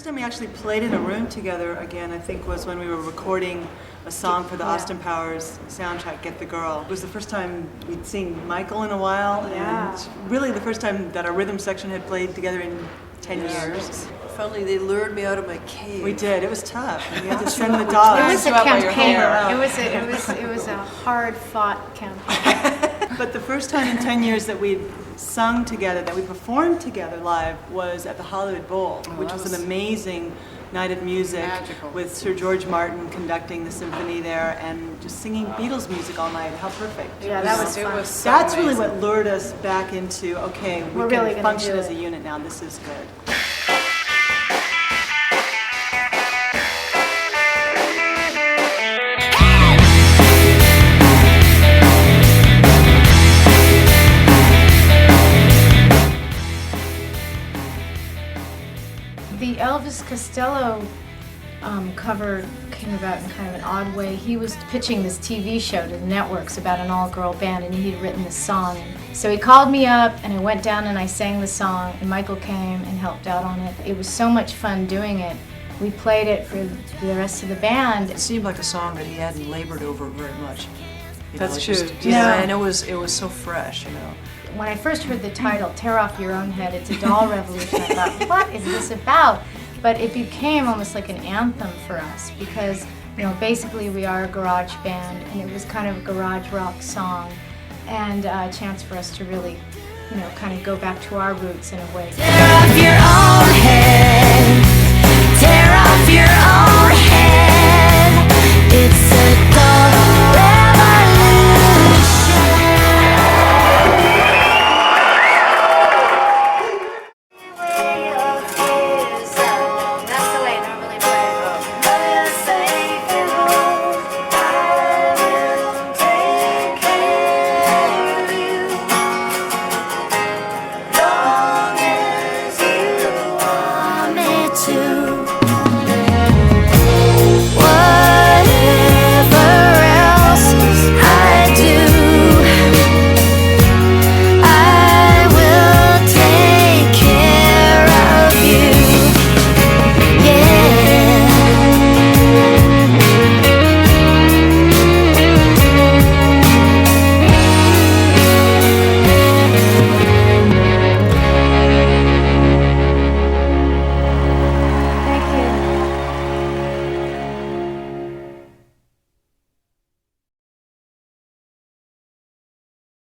first time we actually played in a room together again, I think, was when we were recording a song for the Austin Powers soundtrack, Get the Girl. It was the first time we'd seen Michael in a while, and really the first time that our rhythm section had played together in 10 years. Finally, they lured me out of my cave. We did. It was tough. We had to send the dogs. It was a campaign. It was a hard-fought campaign. But the first time in 10 years that we'd sung together, that we performed together live, was at the Hollywood Bowl, which was an amazing night of music. Magical. With Sir George Martin conducting the symphony there and just singing Beatles music all night. How perfect. Yeah, that was fun. That's really what lured us back into, okay, we We're can really function as a unit now. This is good. The Elvis Costello cover came about in kind of an odd way. He was pitching this TV show to the networks about an all-girl band, and he'd written the song. So he called me up, and I went down and I sang the song, and Michael came and helped out on it. It was so much fun doing it. We played it for the rest of the band. It seemed like a song that he hadn't labored over very much. That's true. And it was so fresh, you know. When I first heard the title, Tear Off Your Own Head, It's a Doll Revolution, I thought, what is this about? But it became almost like an anthem for us because, you know, basically we are a garage band and it was kind of a garage rock song and a chance for us to really, you know, kind of go back to our roots in a way. Tear off your own head, tear off your own head, it's a doll revolution.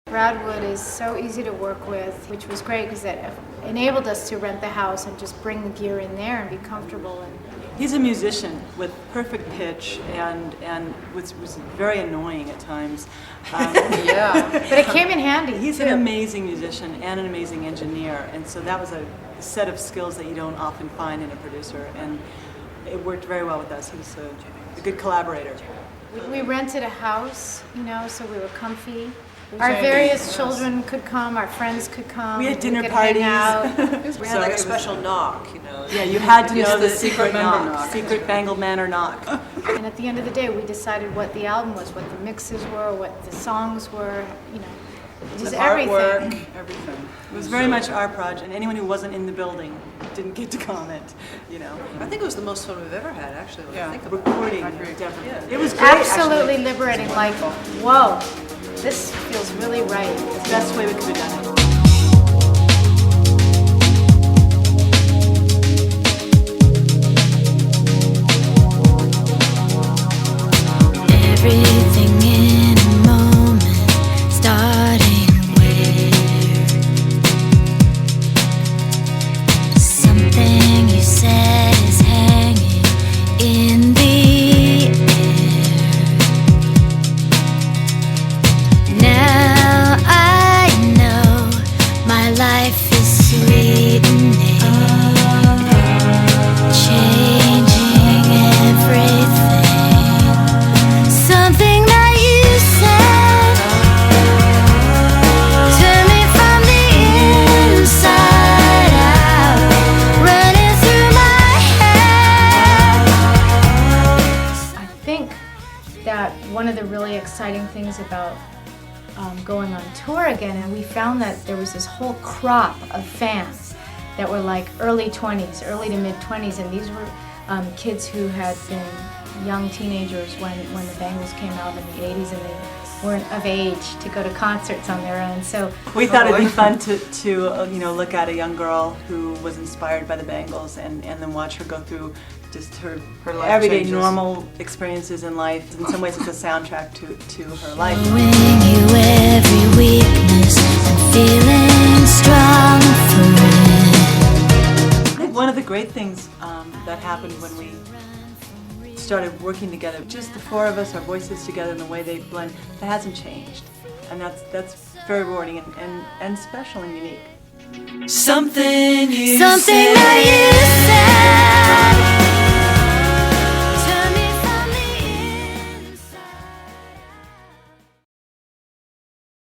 Bradwood is so easy to work with, which was great because that enabled us to rent the house and just bring the gear in there and be comfortable. And He's a musician with perfect pitch and was very annoying at times. but it came in handy. He's too. an amazing musician and an amazing engineer, and so that was a set of skills that you don't often find in a producer, and it worked very well with us. He was a good collaborator. We rented a house, you know, so we were comfy. Our various children could come, our friends could come. We had dinner could parties. hang out. We had like a special knock, you know. Yeah, you had to know the secret knock. Secret Bangle Manor knock. And at the end of the day, we decided what the album was, what the mixes were, what the songs were, you know, just everything. Artwork, everything. It was very much our project, and anyone who wasn't in the building didn't get to comment, you know. I think it was the most fun we've ever had, actually, when I think about Recording, I agree. definitely. Yeah. It was great, Absolutely actually. liberating, like, whoa, this feels really right. It's the best way we could have done it. Everything in a moment, starting where something you said is hanging in the air. Now I know my life is sweetening, changing everything. Something that you said turned me from the inside out, running through my head. I think that one of the really exciting things about going on tour again, and we found that there was this whole crop of fans that were like early 20s, early to mid 20s, and these were kids who had been young teenagers when the Bangles came out in the 80s, and they weren't of age to go to concerts on their own. So we thought it'd be fun to look at a young girl who was inspired by the Bangles and then watch her go through just her life everyday changes. normal experiences in life. In some ways it's a soundtrack to her life. Showing you every weakness and feeling strong for it. I think one of the great things that happened when we started working together, just the four of us, our voices together and the way they blend, that hasn't changed. And that's very rewarding and special and unique. Something that you said.